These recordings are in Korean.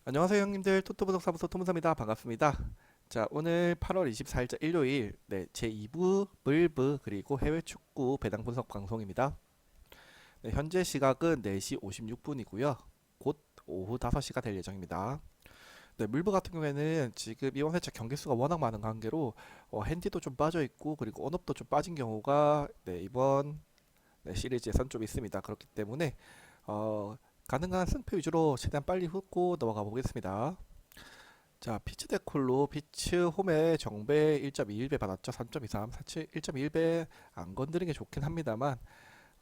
안녕하세요 형님들, 토토부동사무소 토문사입니다. 반갑습니다. 자, 오늘 8월 24일자 일요일 제2부 물브 그리고 해외 축구 배당 분석 방송입니다. 현재 시각은 4시 56분이고요. 곧 오후 5시가 될 예정입니다. 물브 같은 경우에는 지금 이번 회차 경기 수가 워낙 많은 관계로 핸디도 좀 빠져 있고 그리고 언업도 좀 빠진 경우가 이번 시리즈에선 좀 있습니다. 그렇기 때문에 어, 가능한 승패 위주로 최대한 빨리 훑고 넘어가 보겠습니다. 자, 피치 데콜로 피치 홈에 정배 1.21배 받았죠. 3.23, 47, 1.1배 안 건드리는 게 좋긴 합니다만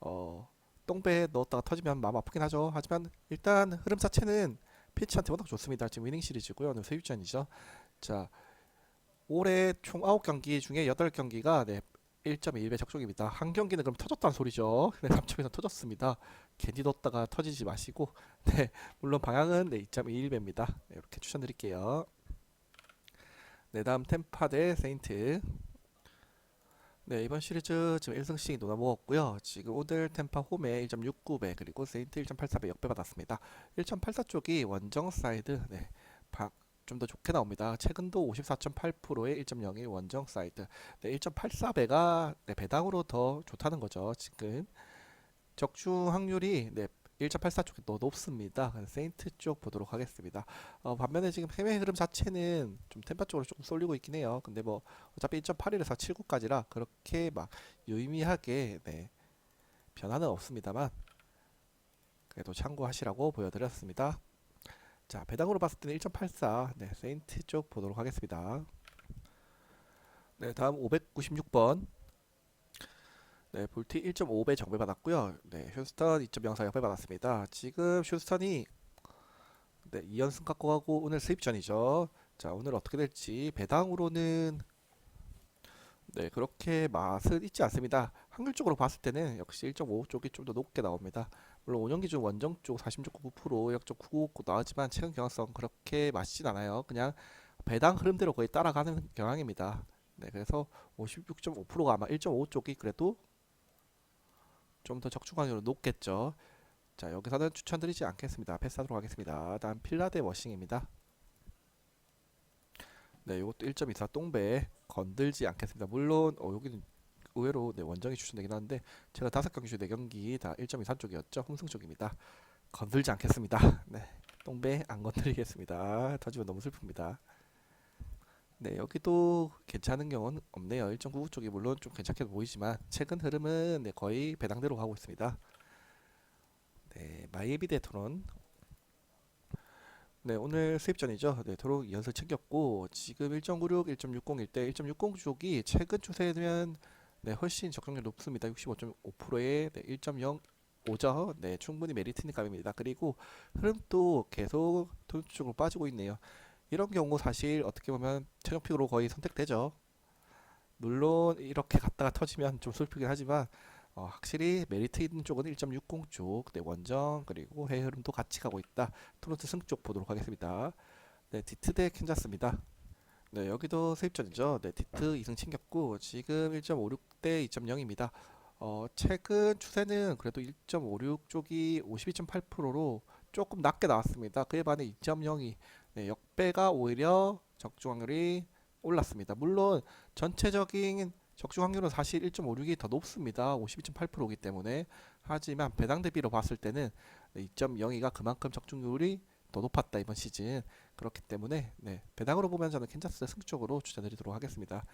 어, 똥배 넣었다가 터지면 마음 아프긴 하죠. 하지만 일단 흐름 자체는 피치한테 워낙 좋습니다. 지금 위닝 시리즈고요. 오늘 세입전이죠. 자, 올해 총 9경기 중에 8경기가 1.21배 적중입니다. 한 경기는 그럼 터졌다는 소리죠. 네, 3점에서 터졌습니다. 괜히 넣었다가 터지지 마시고 물론 방향은 2.21배입니다. 이렇게 추천드릴게요. 다음 템파 대 세인트. 이번 시리즈 지금 1승씩 놓아 먹었고요. 지금 오늘 템파 홈에 1.69배 그리고 세인트 1.84배 역배 받았습니다. 1.84 쪽이 원정 사이드 좀 더 좋게 나옵니다. 최근도 54.8%의 1.01 원정 사이드 1.84배가 배당으로 더 좋다는 거죠. 지금 적중 확률이 1.84 쪽이 더 높습니다. 세인트 쪽 보도록 하겠습니다. 반면에 지금 해외 흐름 자체는 좀 템파 쪽으로 조금 쏠리고 있긴 해요. 근데 뭐 어차피 1.81에서 79까지라 그렇게 막 유의미하게 변화는 없습니다만 그래도 참고하시라고 보여드렸습니다. 자, 배당으로 봤을 때는 1.84 세인트 쪽 보도록 하겠습니다. 다음 596번 볼티 1.5배 정배 받았고요. 휴스턴 2.04 역배 받았습니다. 지금 휴스턴이 2연승 갖고 가고 오늘 스입전이죠. 자, 오늘 어떻게 될지 배당으로는 그렇게 맛은 있지 않습니다. 확률적으로 봤을 때는 역시 1.5 쪽이 좀 더 높게 나옵니다. 물론 5년 기준 원정 쪽 46.9%, 역적 999 나왔지만 최근 경향성 그렇게 맛있진 않아요. 그냥 배당 흐름대로 거의 따라가는 경향입니다. 그래서 56.5%가 아마 1.5 쪽이 그래도 좀 더 적중 확률로 높겠죠. 자, 여기서는 추천드리지 않겠습니다. 패스하도록 하겠습니다. 다음 필라 대 워싱입니다. 이것도 1.24 똥배 건들지 않겠습니다. 물론 여기는 의외로 원정이 추천되긴 하는데 제가 5경기 중 4경기 다 1.23 쪽이었죠. 홍승 쪽입니다. 건들지 않겠습니다. 똥배 안 건드리겠습니다. 터지면 너무 슬픕니다. 여기도 괜찮은 경우는 없네요. 1.99 쪽이 물론 좀 괜찮게 보이지만 최근 흐름은 거의 배당대로 가고 있습니다. 마이애미 대 토론. 오늘 수입전이죠. 토론 2연승 챙겼고 지금 1.96, 1.60일 때 1.60 쪽이 최근 추세면 훨씬 적중률 높습니다. 65.5%에 1.05죠. 충분히 메리트 있는 값입니다. 그리고 흐름도 계속 토론 쪽으로 빠지고 있네요. 이런 경우 사실 어떻게 보면 최종픽으로 거의 선택되죠. 물론 이렇게 갔다가 터지면 좀 슬프긴 하지만 확실히 메리트 있는 쪽은 1.60 쪽, 원정 그리고 해외 흐름도 같이 가고 있다. 토론토 승 쪽 보도록 하겠습니다. 디트 대 캔자스입니다. 여기도 세입전이죠. 디트 2승 챙겼고 지금 1.56 대 2.0입니다. 최근 추세는 그래도 1.56 쪽이 52.8%로 조금 낮게 나왔습니다. 그에 반해 2.0이 역배가 오히려 적중 확률이 올랐습니다. 물론 전체적인 적중 확률은 사실 1.56이 더 높습니다. 52.8%이기 때문에. 하지만 배당 대비로 봤을 때는 2.02가 그만큼 적중률이 더 높았다 이번 시즌. 그렇기 때문에 배당으로 보면 저는 캔자스 승 쪽으로 추천드리도록 하겠습니다.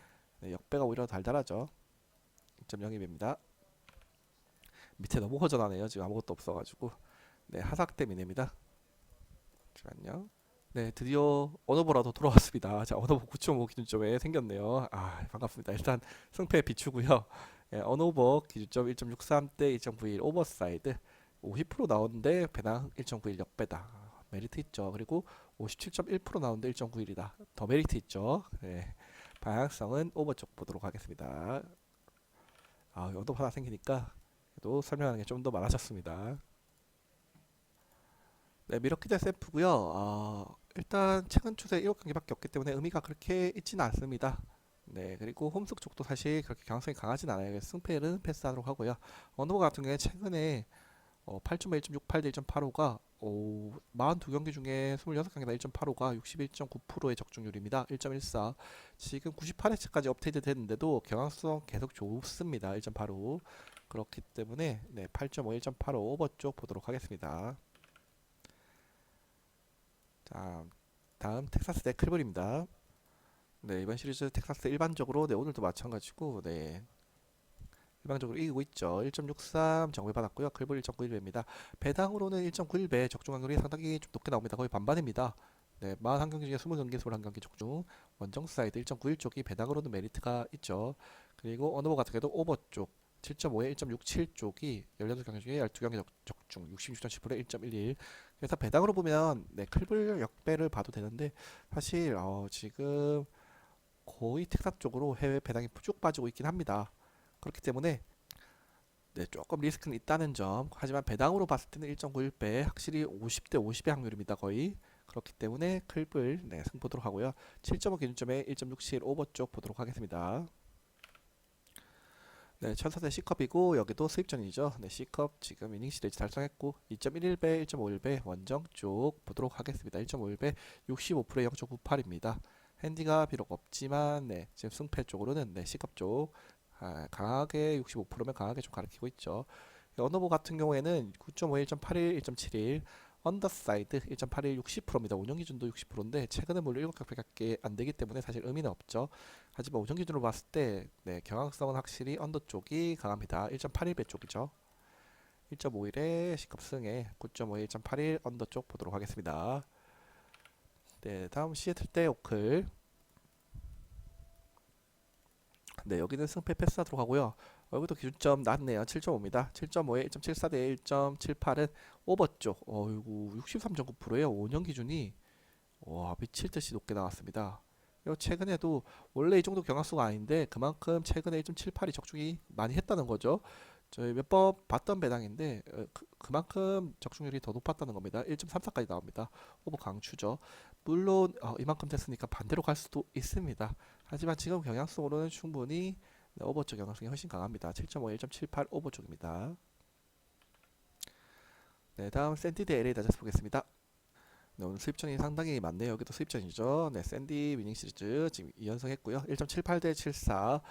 역배가 오히려 달달하죠. 2.02입니다. 밑에 너무 허전하네요. 지금 아무것도 없어가지고. 하삭 대 미네입니다. 잠시만요. 드디어 언어보라도 돌아왔습니다. 자, 언어보 9.5 기준점에 생겼네요. 반갑습니다. 일단 승패 비추고요. 언어버 기준점 1.63 대 2.91 오버사이드 50% 나오는데 배당 1.91 역배다. 메리트 있죠. 그리고 57.1% 나오는데 1.91이다. 더 메리트 있죠. 방향성은 오버 쪽 보도록 하겠습니다. 언어버 하나 생기니까 또 설명하는 게 좀 더 많아졌습니다. 미러키 대 샘프고요. 일단 최근 추세 7경기밖에 없기 때문에 의미가 그렇게 있지는 않습니다. 그리고 홈숙 쪽도 사실 그렇게 경향성이 강하진 않아요. 그래서 승패는 패스하도록 하고요. 언더버 같은 경우에 최근에 8.5, 1.68 대 1.85가 42경기 중에 26경기나 1.85가 61.9%의 적중률입니다. 1.14. 지금 98회차까지 업데이트 됐는데도 경향성 계속 좋습니다. 1.85. 그렇기 때문에 네, 8.5, 1.85 오버 쪽 보도록 하겠습니다. 자, 다음 텍사스 대 클블입니다. 네, 이번 시리즈 텍사스 일반적으로 네, 오늘도 마찬가지고 네, 일방적으로 이기고 있죠. 1.63 정배 받았고요. 클볼 1.91배입니다. 배당으로는 1.91배 적중 확률이 상당히 좀 높게 나옵니다. 거의 반반입니다. 네, 41경기 중에 20경기 21경기 적중. 원정 사이드 1.91 쪽이 배당으로는 메리트가 있죠. 그리고 언어버 같은 경우도 오버 쪽 7.5에 1.67 쪽이 18경기 중에 12경기 적중 66.10%에 1.11. 그래서 배당으로 보면 네, 클볼 역배를 봐도 되는데 사실 지금 거의 텍사스 쪽으로 해외 배당이 쭉 빠지고 있긴 합니다. 그렇기 때문에 네, 조금 리스크는 있다는 점. 하지만 배당으로 봤을 때는 1.91배, 확실히 50대 50의 확률입니다. 거의. 그렇기 때문에 클불 네, 승 보도록 하고요. 7.5 기준점에 1.67 오버 쪽 보도록 하겠습니다. 네, 천사대 C컵이고 여기도 수입전이죠. 네, C컵 지금 이닝 시리즈 달성했고 2.11배, 1.51배 원정 쪽 보도록 하겠습니다. 1.51배 65%에 0.98입니다. 핸디가 비록 없지만 네, 지금 승패 쪽으로는 네, C컵 쪽 강하게 65%면 강하게 좀 가리키고 있죠. 언더보 같은 경우에는 9.5, 1.81, 1.71 언더사이드 1.81 60%입니다. 운영 기준도 60%인데 최근에 물론 7경기밖에 안 되기 때문에 사실 의미는 없죠. 하지만 운영 기준으로 봤을 때 네, 경향성은 확실히 언더 쪽이 강합니다. 1.81배 쪽이죠. 1.51에 C컵 승에 9.5에 1.81 언더 쪽 보도록 하겠습니다. 네, 다음 시애틀 대 오클. 네, 여기는 승패 패스하도록 하고요. 여기도 기준점 낮네요. 7.5입니다. 7.5에 1.74 대 1.78은 오버 쪽. 어이구 63.9%예요. 5년 기준이 와 미칠 듯이 높게 나왔습니다. 최근에도 원래 이 정도 경향수가 아닌데 그만큼 최근에 1.78이 적중이 많이 했다는 거죠. 저희 몇 번 봤던 배당인데 그만큼 적중률이 더 높았다는 겁니다. 1.34까지 나옵니다. 오버 강추죠. 물론 이만큼 됐으니까 반대로 갈 수도 있습니다. 하지만 지금 경향성으로는 충분히 네, 오버 쪽 경향성이 훨씬 강합니다. 7.5, 1.78 오버 쪽입니다. 네, 다음 샌디 대 LA 다저스 보겠습니다. 네, 오늘 수입전이 상당히 많네요. 여기도 수입전이죠. 네, 샌디 위닝 시리즈 지금 2연승 했고요. 1.78 대 74.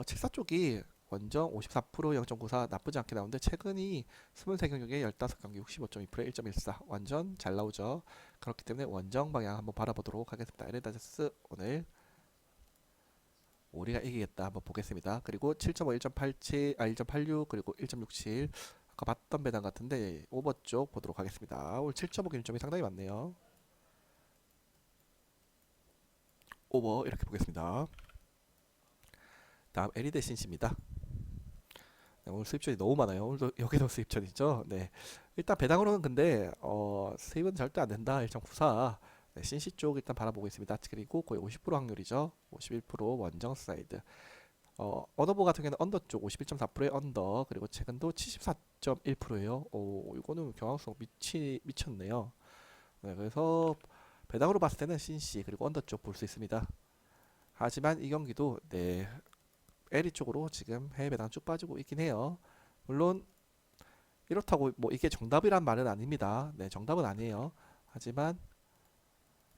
74 쪽이 원정 54% 0.94 나쁘지 않게 나오는데 최근이 23경기에 15경기 65.2% 1.14 완전 잘 나오죠. 그렇기 때문에 원정 방향 한번 바라보도록 하겠습니다. LA 다저스 오늘 우리가 이기겠다 한번 보겠습니다. 그리고 7.5, 1.87, 1.86 그리고 1.67 아까 봤던 배당 같은데 오버 쪽 보도록 하겠습니다. 오늘 7.5 기준점이 상당히 많네요. 오버 이렇게 보겠습니다. 다음 에리데 신시입니다. 네, 오늘 수입전이 너무 많아요. 오늘도 여기도 수입전이죠. 네, 일단 배당으로는 근데 수입은 절대 안 된다. 1.94 네, 신시 쪽 일단 바라보고 있습니다. 그리고 거의 50% 확률이죠. 51% 원정 사이드. 언더보 같은 경우는 언더 쪽 51.4%의 언더 그리고 최근도 74.1%예요. 이거는 경향성 미쳤네요. 네, 그래서 배당으로 봤을 때는 신시 그리고 언더 쪽 볼 수 있습니다. 하지만 이 경기도 네, LE 쪽으로 지금 해외 배당 쭉 빠지고 있긴 해요. 물론 이렇다고 뭐 이게 정답이란 말은 아닙니다. 네, 정답은 아니에요. 하지만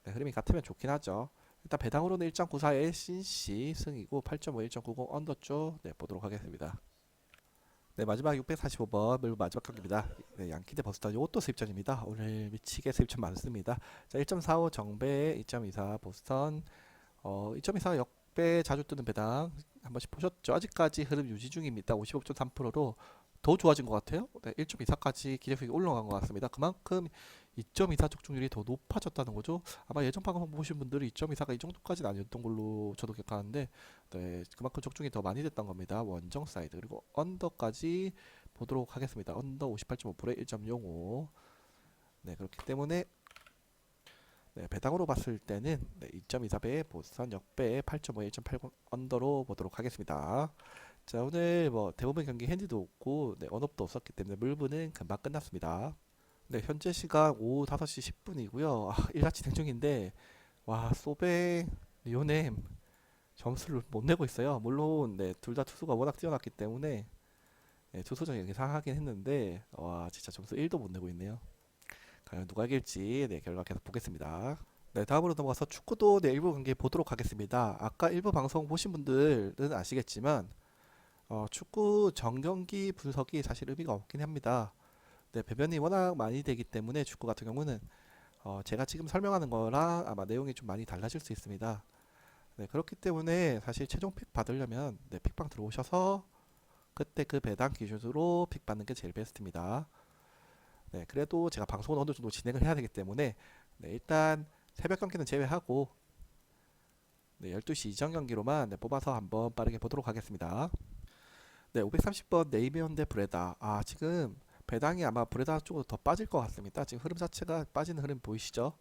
네, 흐름이 같으면 좋긴 하죠. 일단 배당으로는 1.94의 신시 승이고 8.5, 1.90 언더 쪽 네, 보도록 하겠습니다. 네, 마지막 645번 물론 마지막 경기입니다. 네, 양키 대 버스턴 이것도 수입전입니다. 오늘 미치게 수입전 많습니다. 자, 1.45 정배, 2.24 보스턴, 2.24 역배 자주 뜨는 배당 한 번씩 보셨죠? 아직까지 흐름 유지 중입니다. 55.3%로 더 좋아진 것 같아요. 네, 1.24까지 기대수익이 올라간 것 같습니다. 그만큼 2.24 적중률이 더 높아졌다는 거죠. 아마 예전 방송 보신 분들이 2.24가 이 정도까지는 아니었던 걸로 저도 기억하는데 네, 그만큼 적중이 더 많이 됐던 겁니다. 원정 사이드 그리고 언더까지 보도록 하겠습니다. 언더 58.5%에 1.05 네, 그렇기 때문에 네, 배당으로 봤을 때는 네, 2.24배 보선 역배 8.5, 1.80 언더로 보도록 하겠습니다. 자, 오늘 뭐 대부분 경기 핸디도 없고 네, 언업도 없었기 때문에 물분은 금방 끝났습니다. 네, 현재 시간 오후 5시 10분이고요. 일가 진행 중인데 와, 소뱅, 리오넴 점수를 못 내고 있어요. 물론 네, 둘 다 투수가 워낙 뛰어났기 때문에 투수전 예상하긴 했는데 와 진짜 점수 1도 못 내고 있네요. 과연 누가 이길지 결과 계속 보겠습니다. 네, 다음으로 넘어가서 축구도 일부 경기 보도록 하겠습니다. 아까 일부 방송 보신 분들은 아시겠지만 축구 정경기 분석이 사실 의미가 없긴 합니다. 네, 배변이 워낙 많이 되기 때문에 축구 같은 경우는 제가 지금 설명하는 거랑 아마 내용이 좀 많이 달라질 수 있습니다. 네, 그렇기 때문에 사실 최종 픽 받으려면 픽방 들어오셔서 그때 그 배당 기준으로 픽 받는 게 제일 베스트입니다. 네, 그래도 제가 방송을 어느 정도 진행을 해야 되기 때문에 일단 새벽 경기는 제외하고 12시 이전 경기로만 뽑아서 한번 빠르게 보도록 하겠습니다. 네, 530번 네이비온 대 브레다. 지금 배당이 아마 브레다 쪽으로 더 빠질 것 같습니다. 지금 흐름 자체가 빠지는 흐름 보이시죠?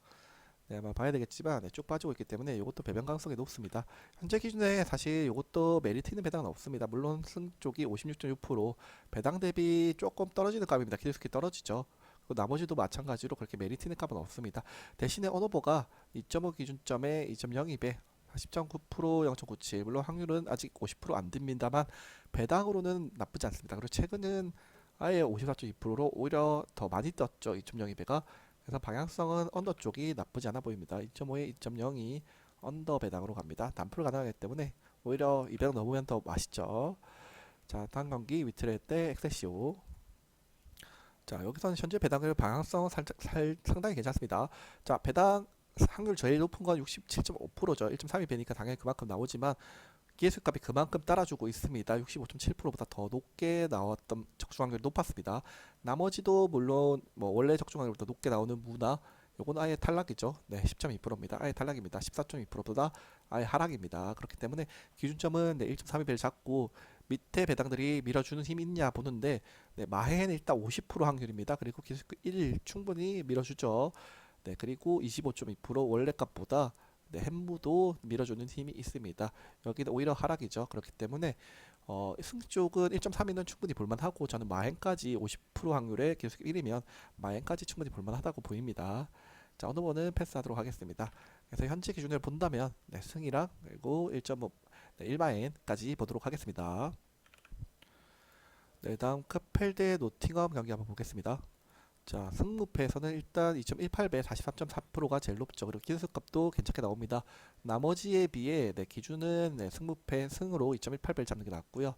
네, 아마 봐야 되겠지만 쭉 빠지고 있기 때문에 이것도 배당 가능성이 높습니다. 현재 기준에 사실 이것도 메리트 있는 배당은 없습니다. 물론 승 쪽이 56.6% 배당 대비 조금 떨어지는 값입니다. 기술스키 떨어지죠. 나머지도 마찬가지로 그렇게 메리트 있는 값은 없습니다. 대신에 언어버가 2.5 기준점에 2.02배 10.9% 0.97 물론 확률은 아직 50%안 됩니다만 배당으로는 나쁘지 않습니다. 그리고 최근은 아예 54.2%로 오히려 더 많이 떴죠. 2.02배가. 그래서 방향성은 언더 쪽이 나쁘지 않아 보입니다. 2.5에 2.02 언더 배당으로 갑니다. 단풀 가능하기 때문에 오히려 200 넘으면 더 맛있죠. 자, 다음 경기 위트레 대 엑세시오. 자, 여기서는 현재 배당률 방향성은 상당히 괜찮습니다. 자, 배당 확률 제일 높은 건 67.5%죠. 1.32배니까 당연히 그만큼 나오지만 기회수값이 그만큼 따라주고 있습니다. 65.7%보다 더 높게 나왔던 적중 확률이 높았습니다. 나머지도 물론 뭐 원래 적중 확률보다 높게 나오는 무나 요건 아예 탈락이죠. 네, 10.2%입니다. 아예 탈락입니다. 14.2%보다 아예 하락입니다. 그렇기 때문에 기준점은 1.32배를 잡고 밑에 배당들이 밀어주는 힘이 있냐 보는데 마해는 일단 50% 확률입니다. 그리고 기술급 1 충분히 밀어주죠. 네, 그리고 25.2% 원래 값보다 햄무도 밀어주는 힘이 있습니다. 여기는 오히려 하락이죠. 그렇기 때문에 승 쪽은 1.3위는 충분히 볼만하고 저는 마행까지 50% 확률의 계속 1이면 마행까지 충분히 볼만하다고 보입니다. 자, 어느 번은 패스하도록 하겠습니다. 그래서 현재 기준을 본다면 승이랑 그리고 1.5 1마행까지 보도록 하겠습니다. 네, 다음 크펠 대 노팅엄 경기 한번 보겠습니다. 자, 승무패에서는 일단 2.18배 43.4%가 제일 높죠. 그리고 기술값도 괜찮게 나옵니다. 나머지에 비해 기준은 승무패 승으로 2.18배를 잡는 게 낫고요.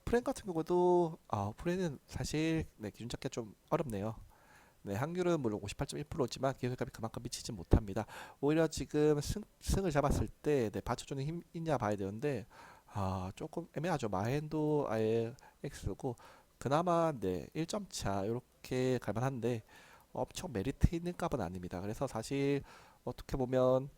프렌 같은 경우도 프렌은 사실 기준 잡기가 좀 어렵네요. 확률은 물론 58.1%지만 기술값이 그만큼 미치지 못합니다. 오히려 지금 승을 잡았을 때 받쳐주는 힘 있냐 봐야 되는데 조금 애매하죠. 마헨도 아예 X고 그나마 1점 차 이렇게 갈만한데 엄청 메리트 있는 값은 아닙니다. 그래서 사실 어떻게 보면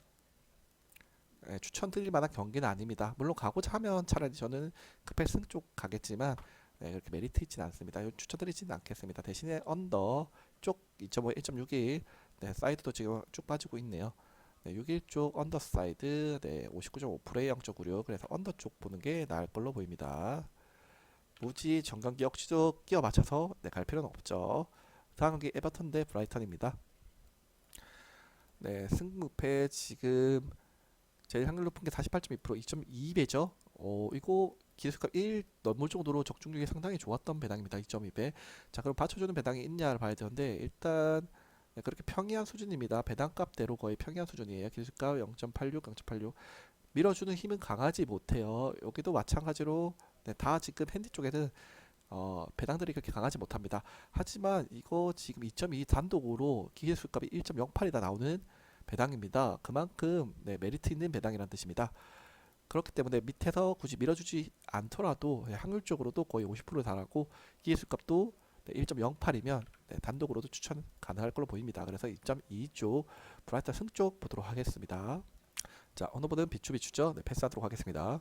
추천드릴 만한 경기는 아닙니다. 물론 가고자 하면 차라리 저는 급패승 쪽 가겠지만 그렇게 메리트 있지는 않습니다. 추천드리지는 않겠습니다. 대신에 언더 쪽 2.5, 1.61 사이드도 지금 쭉 빠지고 있네요. 6일 쪽 언더 사이드 59.5%에 0.96 그래서 언더 쪽 보는 게 나을 걸로 보입니다. 무지 정경기 역시도 끼워 맞춰서 갈 필요는 없죠. 다음 경기 에버턴 대 브라이턴입니다. 승무패 지금 제일 확률 높은 게 48.2% 2.2배죠. 이거 기술값 1 넘을 정도로 적중률이 상당히 좋았던 배당입니다. 2.2배. 자, 그럼 받쳐주는 배당이 있냐를 봐야 되는데 일단 그렇게 평이한 수준입니다. 배당값대로 거의 평이한 수준이에요. 기술값 0.86, 0.86 밀어주는 힘은 강하지 못해요. 여기도 마찬가지로 다 지금 핸디 쪽에는 배당들이 그렇게 강하지 못합니다. 하지만 이거 지금 2.2 단독으로 기계수값이 1.08이다 나오는 배당입니다. 그만큼 메리트 있는 배당이라는 뜻입니다. 그렇기 때문에 밑에서 굳이 밀어주지 않더라도 확률적으로도 거의 50% 달하고 기계수값도 1.08이면 단독으로도 추천 가능할 걸로 보입니다. 그래서 2.2쪽 브라이트 승쪽 보도록 하겠습니다. 자, 언어보는 비추비추죠. 패스하도록 하겠습니다.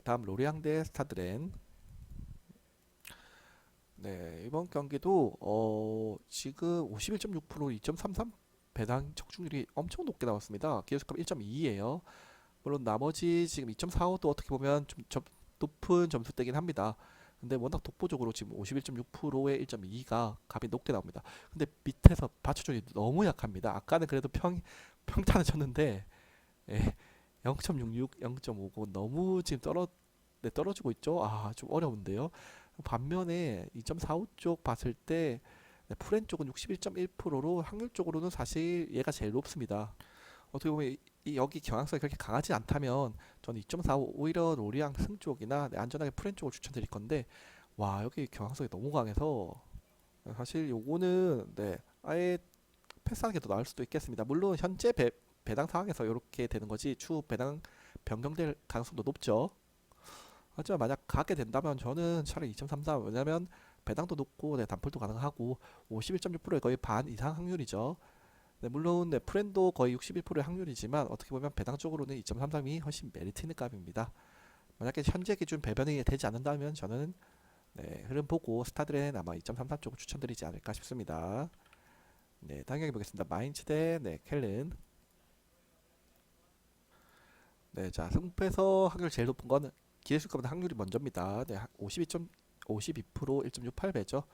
다음 로리앙 대 스타드렌. 이번 경기도 지금 51.6% 2.33 배당 적중률이 엄청 높게 나왔습니다. 기술값 1.2예요. 물론 나머지 지금 2.45도 어떻게 보면 좀 높은 점수대긴 합니다. 근데 워낙 독보적으로 지금 51.6%의 1.2가 값이 높게 나옵니다. 근데 밑에서 받쳐주기 너무 약합니다. 아까는 그래도 평타는 쳤는데 0.66, 0.50 너무 지금 네, 떨어지고 있죠. 아, 좀 어려운데요. 반면에 2.45 쪽 봤을 때 네, 프렌 쪽은 61.1%로 확률적으로는 사실 얘가 제일 높습니다. 어떻게 보면 여기 경향성이 그렇게 강하지 않다면 저는 2.45 오히려 로리앙 승 쪽이나 네, 안전하게 프렌 쪽을 추천드릴 건데 와 여기 경향성이 너무 강해서 사실 요거는 네 아예 패스하는 게 더 나을 수도 있겠습니다. 물론 현재 배당 상황에서 이렇게 되는 거지 추후 배당 변경될 가능성도 높죠. 하지만 만약 가게 된다면 저는 차라리 2.33 왜냐면 배당도 높고 네, 단풀도 가능하고 51.6%의 거의 반 이상 확률이죠. 네, 물론 네, 프렌도 거의 61%의 확률이지만 어떻게 보면 배당 쪽으로는 2.33이 훨씬 메리트 있는 값입니다. 만약에 현재 기준 배변이 되지 않는다면 저는 네, 흐름 보고 스타드렌 아마 2.33 쪽을 추천드리지 않을까 싶습니다. 네, 다음 경기 보겠습니다. 마인츠 대 네, 켈른. 네, 자 승부에서 확률 제일 높은 거는 기회수값보다 확률이 먼저입니다. 네, 52% 1.68배죠.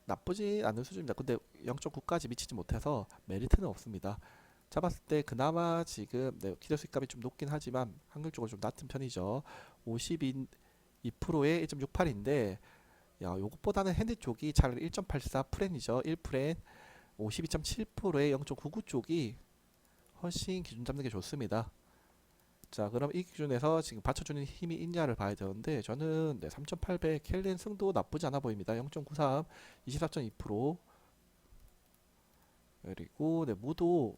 나쁘지 않은 수준입니다. 근데 0.9까지 미치지 못해서 메리트는 없습니다. 잡았을 때 그나마 지금 네, 기대 수익값이 좀 높긴 하지만 확률적으로 좀 낮은 편이죠. 52%에 1.68인데 야, 요것보다는 핸디 쪽이 차라리 1.84 프렌이죠. 1프렌 52.7%에 0.99 쪽이 훨씬 기준 잡는 게 좋습니다. 자, 그럼 이 기준에서 지금 받쳐주는 힘이 있냐를 봐야 되는데 저는 네, 3.8배 켈린 승도 나쁘지 않아 보입니다. 0.93, 24.2%. 그리고 네, 무도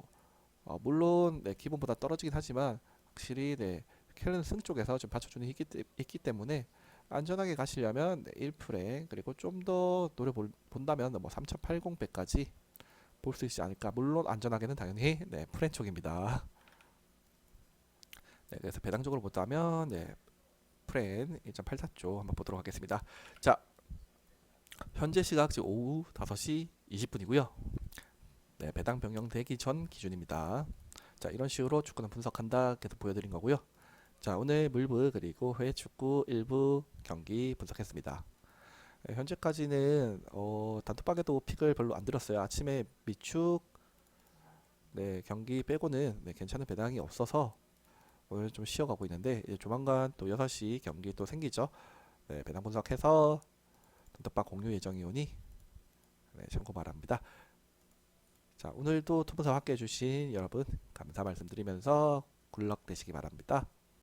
물론 네, 기본보다 떨어지긴 하지만 확실히 네, 켈린 승 쪽에서 좀 받쳐주는 힘이 있기 때문에 안전하게 가시려면 네, 1프레 그리고 좀 더 노래 본다면 뭐 3.80배까지 볼 수 있지 않을까. 물론 안전하게는 당연히 네, 프렌 쪽입니다. 네, 그래서 배당적으로 보자면 네, 프렌 1.84쪽 한번 보도록 하겠습니다. 자, 현재 시각 지금 오후 5시 20분이고요. 네, 배당 변경되기 전 기준입니다. 자, 이런 식으로 축구는 분석한다 계속 보여드린 거고요. 자, 오늘 물브 그리고 해외 축구 일부 경기 분석했습니다. 네, 현재까지는 단톡방에도 픽을 별로 안 들었어요. 아침에 미축 네, 경기 빼고는 네, 괜찮은 배당이 없어서 오늘 좀 쉬어가고 있는데 이제 조만간 또 6시 경기 또 생기죠. 네, 배당 분석해서 단톡방 공유 예정이오니 네, 참고 바랍니다. 자, 오늘도 투분석 함께 해주신 여러분 감사 말씀드리면서 굴럭 되시기 바랍니다.